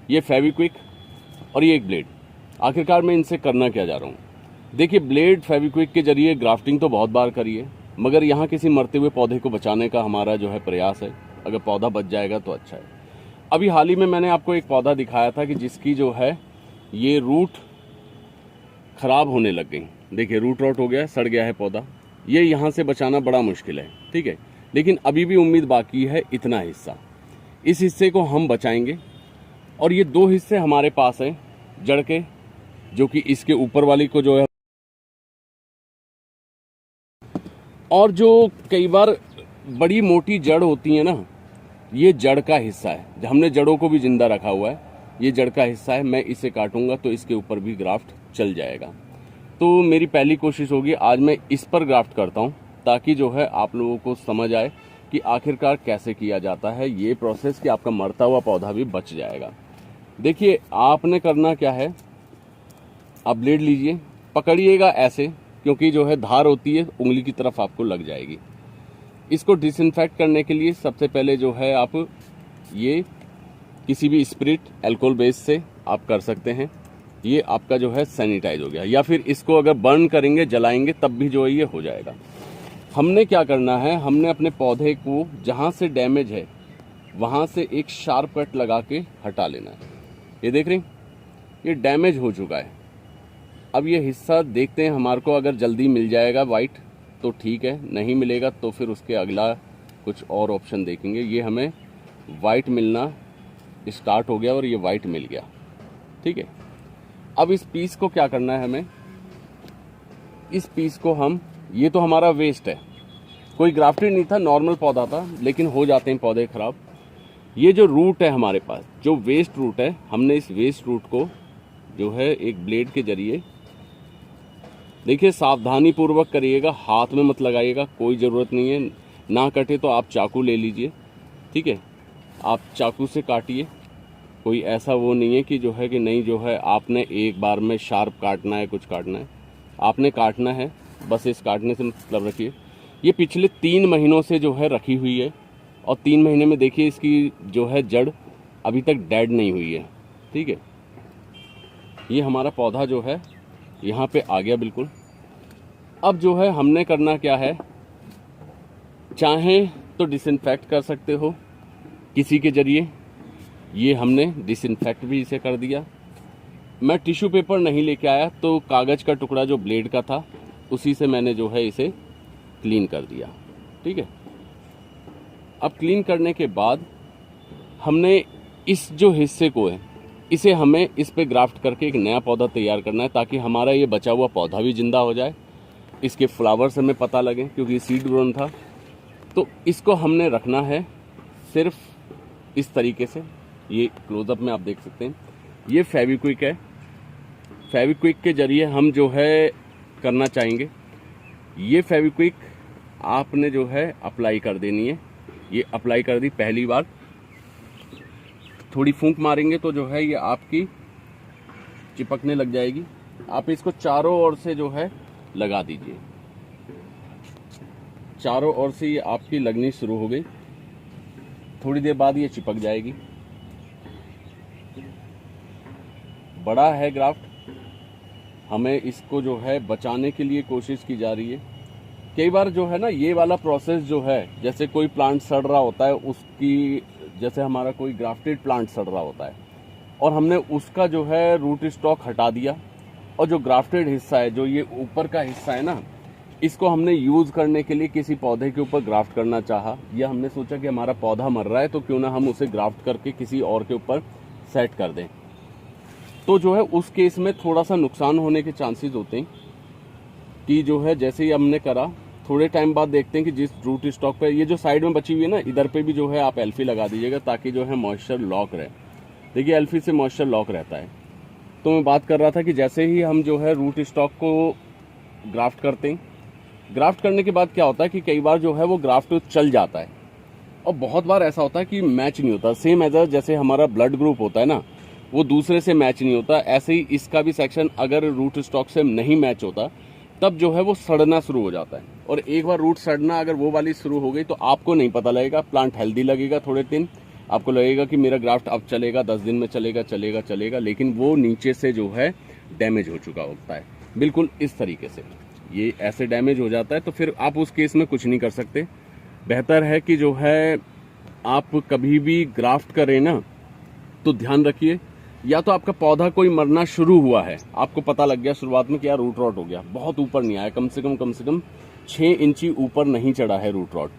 ये फेविक्विक और ये एक ब्लेड। आखिरकार मैं इनसे करना क्या जा रहा हूँ? देखिए, ब्लेड फेविक्विक के जरिए ग्राफ्टिंग तो बहुत बार करी है, मगर यहाँ किसी मरते हुए पौधे को बचाने का हमारा जो है प्रयास है। अगर पौधा बच जाएगा तो अच्छा है। अभी हाल ही में मैंने आपको एक पौधा दिखाया था कि जिसकी जो है ये रूट खराब होने लग गई। देखिए, रूट रॉट हो गया, सड़ गया है पौधा। ये यहाँ से बचाना बड़ा मुश्किल है, ठीक है, लेकिन अभी भी उम्मीद बाकी है। इतना हिस्सा, इस हिस्से को हम बचाएंगे। और ये 2 हिस्से हमारे पास है जड़ के, जो कि इसके ऊपर वाली को जो है, और जो कई बार बड़ी मोटी जड़ होती है ना, ये जड़ का हिस्सा है। हमने जड़ों को भी जिंदा रखा हुआ है, ये जड़ का हिस्सा है। मैं इसे काटूंगा तो इसके ऊपर भी ग्राफ्ट चल जाएगा। तो मेरी पहली कोशिश होगी आज मैं इस पर ग्राफ्ट करता हूं, ताकि जो है आप लोगों को समझ आए कि आखिरकार कैसे किया जाता है ये प्रोसेस, कि आपका मरता हुआ पौधा भी बच जाएगा। देखिए, आपने करना क्या है, आप ब्लेड लीजिए, पकड़िएगा ऐसे, क्योंकि जो है धार होती है उंगली की तरफ आपको लग जाएगी। इसको डिसइंफेक्ट करने के लिए सबसे पहले जो है आप ये किसी भी स्पिरिट अल्कोहल बेस से आप कर सकते हैं। ये आपका जो है सैनिटाइज हो गया। या फिर इसको अगर बर्न करेंगे, जलाएंगे, तब भी जो है ये हो जाएगा। हमने क्या करना है, हमने अपने पौधे को जहां से डैमेज है वहां से एक शार्प कट लगा के हटा लेना है। ये देख रहे हैं, ये डैमेज हो चुका है। अब ये हिस्सा देखते हैं, हमारे को अगर जल्दी मिल जाएगा वाइट तो ठीक है, नहीं मिलेगा तो फिर उसके अगला कुछ और ऑप्शन देखेंगे। ये हमें वाइट मिलना स्टार्ट हो गया और ये वाइट मिल गया, ठीक है। अब इस पीस को क्या करना है हमें, इस पीस को हम, ये तो हमारा वेस्ट है, कोई ग्राफ्टेड नहीं था, नॉर्मल पौधा था, लेकिन हो जाते हैं पौधे खराब। ये जो रूट है हमारे पास, जो वेस्ट रूट है, हमने इस वेस्ट रूट को जो है एक ब्लेड के जरिए, देखिए सावधानी पूर्वक करिएगा, हाथ में मत लगाइएगा, कोई ज़रूरत नहीं है। ना कटे तो आप चाकू ले लीजिए, ठीक है, आप चाकू से काटिए। कोई ऐसा वो नहीं है कि जो है कि नहीं जो है आपने एक बार में शार्प काटना है, कुछ काटना है, आपने काटना है, बस इस काटने से मतलब रखिए। ये पिछले 3 महीनों से जो है रखी हुई है, और 3 महीने में देखिए इसकी जो है जड़ अभी तक डेड नहीं हुई है, ठीक है। ये हमारा पौधा जो है यहाँ पे आ गया बिल्कुल। अब जो है हमने करना क्या है, चाहे तो डिसइंफेक्ट कर सकते हो किसी के जरिए। ये हमने डिसइंफेक्ट भी इसे कर दिया। मैं टिश्यू पेपर नहीं लेके आया, तो कागज़ का टुकड़ा जो ब्लेड का था उसी से मैंने जो है इसे क्लीन कर दिया, ठीक है। अब क्लीन करने के बाद हमने इस जो हिस्से को है, इसे हमें इस पे ग्राफ्ट करके एक नया पौधा तैयार करना है, ताकि हमारा ये बचा हुआ पौधा भी जिंदा हो जाए, इसके फ्लावर्स हमें पता लगे, क्योंकि सीड ग्रोन था। तो इसको हमने रखना है सिर्फ इस तरीके से। ये क्लोजअप में आप देख सकते हैं, ये फेविक्विक है। फेविक्विक के जरिए हम जो है करना चाहेंगे, ये फेविक्विक आपने जो है अप्लाई कर देनी है। ये अप्लाई कर दी पहली बार, थोड़ी फूंक मारेंगे तो जो है ये आपकी चिपकने लग जाएगी। आप इसको चारों ओर से जो है लगा दीजिए, चारों ओर से ये आपकी लगनी शुरू हो गई। थोड़ी देर बाद ये चिपक जाएगी। बड़ा है ग्राफ्ट, हमें इसको जो है बचाने के लिए कोशिश की जा रही है। कई बार जो है ना, ये वाला प्रोसेस जो है, जैसे कोई प्लांट सड़ रहा होता है, उसकी जैसे हमारा कोई ग्राफ्टेड प्लांट सड़ रहा होता है और हमने उसका जो है रूट स्टॉक हटा दिया, और जो ग्राफ्टेड हिस्सा है, जो ये ऊपर का हिस्सा है ना, इसको हमने यूज करने के लिए किसी पौधे के ऊपर ग्राफ्ट करना चाहा, या हमने सोचा कि हमारा पौधा मर रहा है तो क्यों ना हम उसे ग्राफ्ट करके किसी और के ऊपर सेट कर दें। तो जो है उस केस में थोड़ा सा नुकसान होने के चांसेस होते हैं कि जो है जैसे ही हमने करा, थोड़े टाइम बाद देखते हैं कि जिस रूट स्टॉक पे ये जो साइड में बची हुई है ना, इधर पे भी जो है आप एल्फी लगा दीजिएगा, ताकि जो है मॉइस्चर लॉक रहे। देखिए एल्फी से मॉइस्चर लॉक रहता है। तो मैं बात कर रहा था कि जैसे ही हम जो है रूट स्टॉक को ग्राफ्ट करते हैं, ग्राफ्ट करने के बाद क्या होता है कि कई बार जो है वो ग्राफ्ट चल जाता है, और बहुत बार ऐसा होता है कि मैच नहीं होता। सेम एज जैसे हमारा ब्लड ग्रुप होता है ना, वो दूसरे से मैच नहीं होता, ऐसे ही इसका भी सेक्शन अगर रूट स्टॉक से नहीं मैच होता, तब जो है वो सड़ना शुरू हो जाता है। और एक बार रूट सड़ना अगर वो वाली शुरू हो गई तो आपको नहीं पता लगेगा, प्लांट हेल्दी लगेगा थोड़े दिन, आपको लगेगा कि मेरा ग्राफ्ट अब चलेगा, 10 दिन में चलेगा, लेकिन वो नीचे से जो है डैमेज हो चुका होता है। बिल्कुल इस तरीके से ये ऐसे डैमेज हो जाता है, तो फिर आप उस केस में कुछ नहीं कर सकते। बेहतर है कि जो है आप कभी भी ग्राफ्ट करें ना, तो ध्यान रखिए, या तो आपका पौधा कोई मरना शुरू हुआ है, आपको पता लग गया शुरुआत में कि यार रूट रॉट हो गया, बहुत ऊपर नहीं आया, कम से कम 6 इंची ऊपर नहीं चढ़ा है रूट रॉट,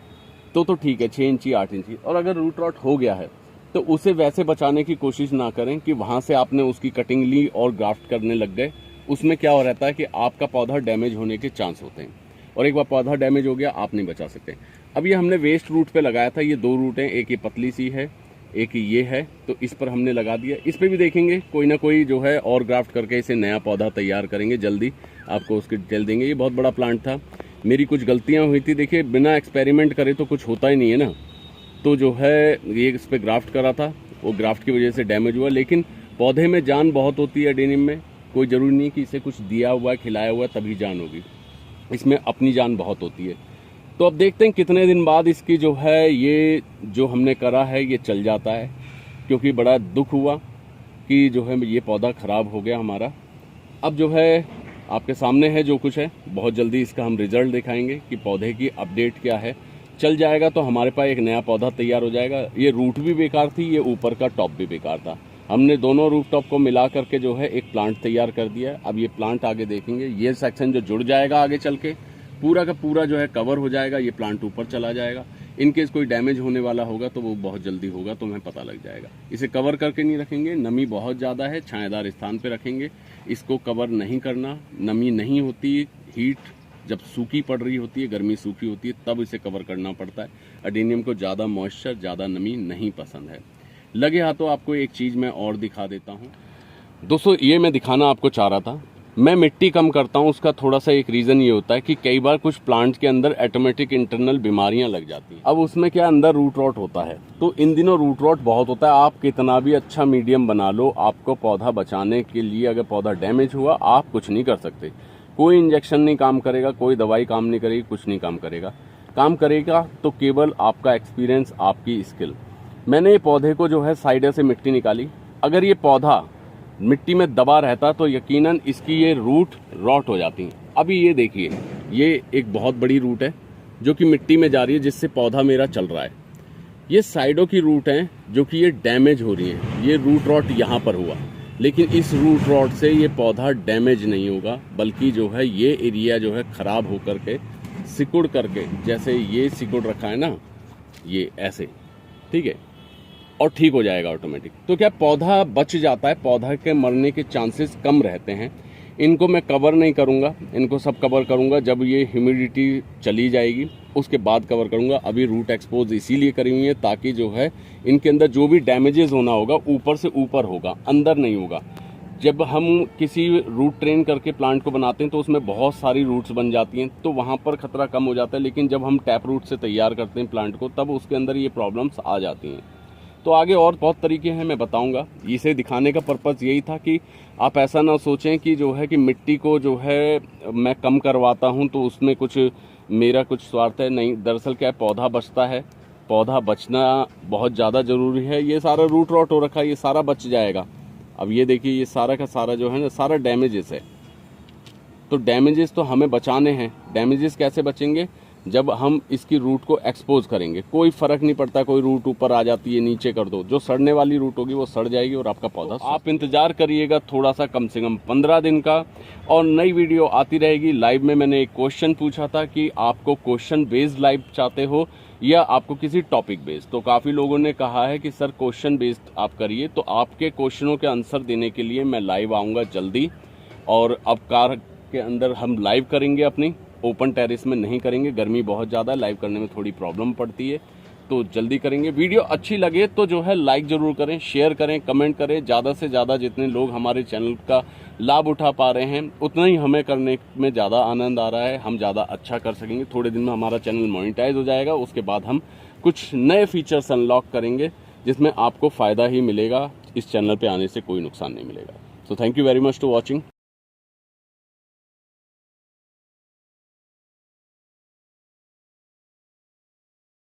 तो ठीक है, 6 इंची 8 इंची। और अगर रूट रॉट हो गया है तो उसे वैसे बचाने की कोशिश ना करें कि वहां से आपने उसकी कटिंग ली और ग्राफ्ट करने लग गए। उसमें क्या हो रहता है कि आपका पौधा डैमेज होने के चांस होते हैं, और एक बार पौधा डैमेज हो गया आप नहीं बचा सकते। अब ये हमने वेस्ट रूट पे लगाया था, ये 2 रूट हैं, एक ये पतली सी है, एक ये है, तो इस पर हमने लगा दिया। इस पे भी देखेंगे कोई ना कोई जो है और ग्राफ्ट करके इसे नया पौधा तैयार करेंगे, जल्दी आपको उसकी डिटेल देंगे। ये बहुत बड़ा प्लांट था, मेरी कुछ गलतियां हुई थी। देखिए बिना एक्सपेरिमेंट करे तो कुछ होता ही नहीं है ना, तो जो है ये इस पे ग्राफ्ट करा था, वो ग्राफ्ट की वजह से डैमेज हुआ। लेकिन पौधे में जान बहुत होती है एडेनियम में, कोई ज़रूरी नहीं कि इसे कुछ दिया हुआ है, खिलाया हुआ है तभी जान होगी, इसमें अपनी जान बहुत होती है। तो अब देखते हैं कितने दिन बाद इसकी जो है ये जो हमने करा है ये चल जाता है, क्योंकि बड़ा दुख हुआ कि जो है ये पौधा ख़राब हो गया हमारा। अब जो है आपके सामने है जो कुछ है, बहुत जल्दी इसका हम रिजल्ट दिखाएंगे कि पौधे की अपडेट क्या है। चल जाएगा तो हमारे पास एक नया पौधा तैयार हो जाएगा। ये रूट भी बेकार थी, ये ऊपर का टॉप भी बेकार था, हमने दोनों रूट टॉप को मिला करके जो है एक प्लांट तैयार कर दिया है। अब ये प्लांट आगे देखेंगे, ये सेक्शन जो जुड़ जाएगा आगे चल के पूरा का पूरा जो है कवर हो जाएगा, ये प्लांट ऊपर चला जाएगा। इनकेस कोई डैमेज होने वाला होगा तो वो बहुत जल्दी होगा, तो हमें पता लग जाएगा। इसे कवर करके नहीं रखेंगे, नमी बहुत ज़्यादा है, छायादार स्थान पे रखेंगे। इसको कवर नहीं करना, नमी नहीं होती, हीट जब सूखी पड़ रही होती है, गर्मी सूखी होती है, तब इसे कवर करना पड़ता है। एडेनियम को ज़्यादा मॉइस्चर, ज़्यादा नमी नहीं पसंद है। लगे हाथों आपको एक चीज़ मैं और दिखा देता हूँ दोस्तों, ये मैं दिखाना आपको चाह रहा था। मैं मिट्टी कम करता हूँ, उसका थोड़ा सा एक रीज़न ये होता है कि कई बार कुछ प्लांट्स के अंदर ऑटोमेटिक इंटरनल बीमारियां लग जाती हैं। अब उसमें क्या अंदर रूट रॉट होता है, तो इन दिनों रूट रॉट बहुत होता है। आप कितना भी अच्छा मीडियम बना लो, आपको पौधा बचाने के लिए अगर पौधा डैमेज हुआ आप कुछ नहीं कर सकते। कोई इंजेक्शन नहीं काम करेगा, कोई दवाई काम नहीं करेगी, कुछ नहीं काम करेगा। काम करेगा तो केवल आपका एक्सपीरियंस, आपकी स्किल। मैंने ये पौधे को जो है साइड से मिट्टी निकाली, अगर ये पौधा मिट्टी में दबा रहता तो यकीनन इसकी ये रूट रॉट हो जाती। अभी ये देखिए, ये एक बहुत बड़ी रूट है जो कि मिट्टी में जा रही है, जिससे पौधा मेरा चल रहा है। ये साइडों की रूट हैं जो कि ये डैमेज हो रही हैं। ये रूट रॉट यहाँ पर हुआ, लेकिन इस रूट रॉट से ये पौधा डैमेज नहीं होगा, बल्कि जो है ये एरिया जो है खराब होकर के सिकुड़ करके, जैसे ये सिकुड़ रखा है ना, ये ऐसे, ठीक है, और ठीक हो जाएगा ऑटोमेटिक। तो क्या पौधा बच जाता है, पौधा के मरने के चांसेस कम रहते हैं। इनको मैं कवर नहीं करूंगा, इनको सब कवर करूंगा जब ये ह्यूमिडिटी चली जाएगी, उसके बाद कवर करूंगा। अभी रूट एक्सपोज इसीलिए करी हुई है ताकि जो है इनके अंदर जो भी डैमेजेस होना होगा ऊपर से ऊपर होगा, अंदर नहीं होगा। जब हम किसी रूट ट्रेन करके प्लांट को बनाते हैं तो उसमें बहुत सारी रूट्स बन जाती हैं, तो वहाँ पर खतरा कम हो जाता है। लेकिन जब हम टैप रूट से तैयार करते हैं प्लांट को, तब उसके अंदर ये प्रॉब्लम्स आ जाती हैं। तो आगे और बहुत तरीके हैं, मैं बताऊंगा। इसे दिखाने का पर्पज़ यही था कि आप ऐसा ना सोचें कि जो है कि मिट्टी को जो है मैं कम करवाता हूं तो उसमें कुछ मेरा कुछ स्वार्थ है। नहीं, दरअसल क्या है, पौधा बचता है, पौधा बचना बहुत ज़्यादा ज़रूरी है। ये सारा रूट रॉट हो रखा है, ये सारा बच जाएगा। अब ये देखिए, ये सारा का सारा जो है ना, सारा डैमेजेस है। तो डैमेजेस तो हमें बचाने हैं। डैमेजेस कैसे बचेंगे? जब हम इसकी रूट को एक्सपोज करेंगे। कोई फर्क नहीं पड़ता, कोई रूट ऊपर आ जाती है, नीचे कर दो, जो सड़ने वाली रूट होगी वो सड़ जाएगी और आपका पौधा। आप इंतजार करिएगा थोड़ा सा, कम से कम 15 दिन का, और नई वीडियो आती रहेगी। लाइव में मैंने एक क्वेश्चन पूछा था कि आपको क्वेश्चन बेस्ड लाइव चाहते हो या आपको किसी टॉपिक बेस्ड, तो काफी लोगों ने कहा है कि सर क्वेश्चन बेस्ड आप करिए। तो आपके क्वेश्चनों के आंसर देने के लिए मैं लाइव आऊंगा जल्दी। और अब कार के अंदर हम लाइव करेंगे, अपनी ओपन टेरेस में नहीं करेंगे, गर्मी बहुत ज़्यादा है, लाइव करने में थोड़ी प्रॉब्लम पड़ती है, तो जल्दी करेंगे। वीडियो अच्छी लगे तो जो है लाइक ज़रूर करें, शेयर करें, कमेंट करें। ज़्यादा से ज़्यादा जितने लोग हमारे चैनल का लाभ उठा पा रहे हैं उतना ही हमें करने में ज़्यादा आनंद आ रहा है, हम ज़्यादा अच्छा कर सकेंगे। थोड़े दिन में हमारा चैनल मोनेटाइज हो जाएगा, उसके बाद हम कुछ नए फीचर्स अनलॉक करेंगे जिसमें आपको फ़ायदा ही मिलेगा, इस चैनल पर आने से कोई नुकसान नहीं मिलेगा। So thank you very much to watching.